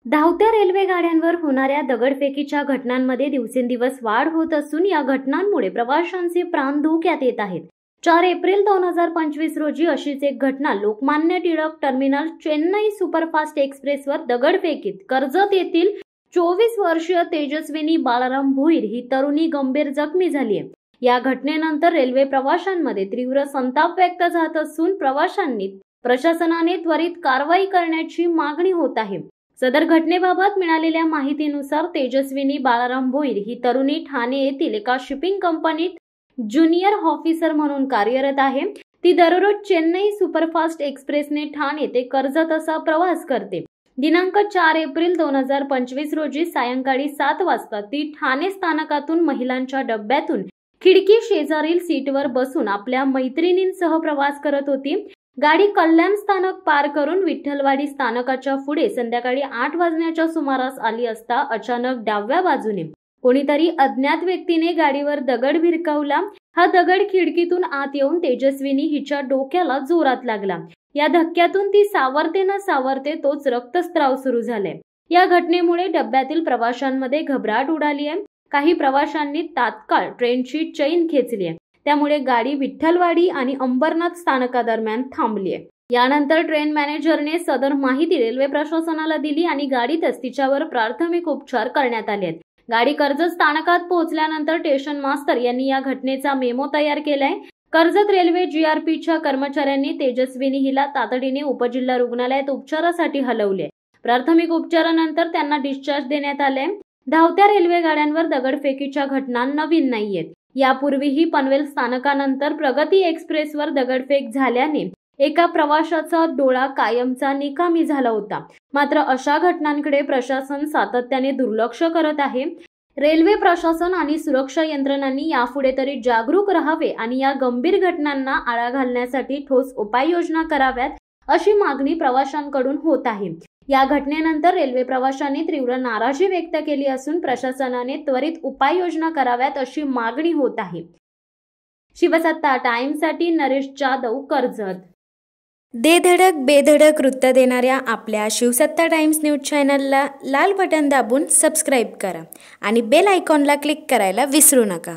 धावत्या रेल्वे गाड्यांवर होणाऱ्या दगडफेकीच्या घटनांमध्ये दिवसेंदिवस वाढ होत असून या घटनांमुळे प्रवाशांचे प्राण धोक्यात येत आहेत। 4 एप्रिल 2025 रोजी अशीच एक घटना लोकमान्य टिळक टर्मिनल चेन्नई सुपरफास्ट एक्सप्रेसवर दगडफेकीत कर्जत येथील 24 वर्षीय तेजस्विनी बाळाराम भोईर ही तरुणी गंभीर जखमी झाली आहे। या घटनेनंतर रेल्वे प्रवाशांमध्ये तीव्र संताप व्यक्त झाला असून प्रवाशांनी प्रशासनाने त्वरित कारवाई करण्याची मागणी होत आहे। सदर घटनेबाबत मिळालेल्या माहितीनुसार तेजस्विनी बाळाराम भोईर ही तरुणी ठाणे येथील एका शिपिंग कंपनीत ज्युनियर ऑफिसर म्हणून कार्यरत आहे। ती दररोज चेन्नई सुपरफास्ट एक्सप्रेसने ठाणे ते कर्जत असा प्रवास करते। दिनांक 4 एप्रिल 2025 रोजी सायंकाळी 7 वाजता ती ठाणे स्थानकातून महिलांच्या डब्यातून खिडकी शेजारील सीटवर बसून आपल्या मैत्रिणींसह प्रवास करत होती। गाडी कल्याण स्थानक पार करून विठ्ठलवाडी स्थानकाच्या पुढे संध्याकाळी 8 वाजण्याच्या सुमारास आली असता अचानक डाव्या बाजूने कोणीतरी अज्ञात व्यक्तीने गाडीवर दगड भिरकावला। हा दगड खिडकीतून आत येऊन तेजस्विनी हिच्या डोक्याला जोरात लागला। या धक्क्यातून ती सावरते न सावरते तोच रक्तस्राव सुरू झाले। या घटनेमुळे डब्यातील प्रवाशांमध्ये घबराट उडाली आहे। काही प्रवाशांनी तात्काळ ट्रेनची चैन खेचली आहे। त्यामुळे गाडी विठ्ठलवाडी आणि अंबरनाथ स्थानकादरम्यान थांबली आहे। यानंतर ट्रेन मॅनेजरने सदर माहिती रेल्वे प्रशासनाला दिली आणि गाडीतच तिच्यावर प्राथमिक उपचार करण्यात आले आहेत। गाडी कर्जत स्थानकात पोहोचल्यानंतर स्टेशन मास्तर यांनी या घटनेचा मेमो तयार केलाय। कर्जत रेल्वे जीआरपीच्या कर्मचाऱ्यांनी तेजस्विनी हिला तातडीने उपजिल्हा रुग्णालयात उपचारासाठी हलवले। प्राथमिक उपचारानंतर त्यांना डिस्चार्ज देण्यात आले। धावत्या रेल्वे गाड्यांवर दगडफेकीच्या घटना नवीन नाहीयेत। यापूर्वीही पनवेल स्थानकानंतर प्रगती एक्सप्रेसवर दगडफेक झाल्याने एका प्रवाशाचा डोळा कायमचा निकामी झाला होता। मात्र अशा घटनांकडे प्रशासन सातत्याने दुर्लक्ष करत आहे। रेल्वे प्रशासन आणि सुरक्षा यंत्रणांनी यापुढे तरी जागरूक राहावे आणि या गंभीर घटनांना आळा घालण्यासाठी ठोस उपाययोजना कराव्यात अशी मागणी प्रवाशांकडून होत आहे। या घटनेनंतर रेल्वे प्रवाशांनी तीव्र नाराजी व्यक्त केली असून प्रशासनाने त्वरित उपाययोजना कराव्यात अशी मागणी होत आहे। शिवसत्ता टाइम्ससाठी नरेश जाधव, कर्जत। दे धडक बेधडक वृत्त देणाऱ्या आपल्या शिवसत्ता टाइम्स न्यूज चॅनलला लाल बटन दाबून सबस्क्राईब करा आणि बेल आयकॉनला क्लिक करायला विसरू नका।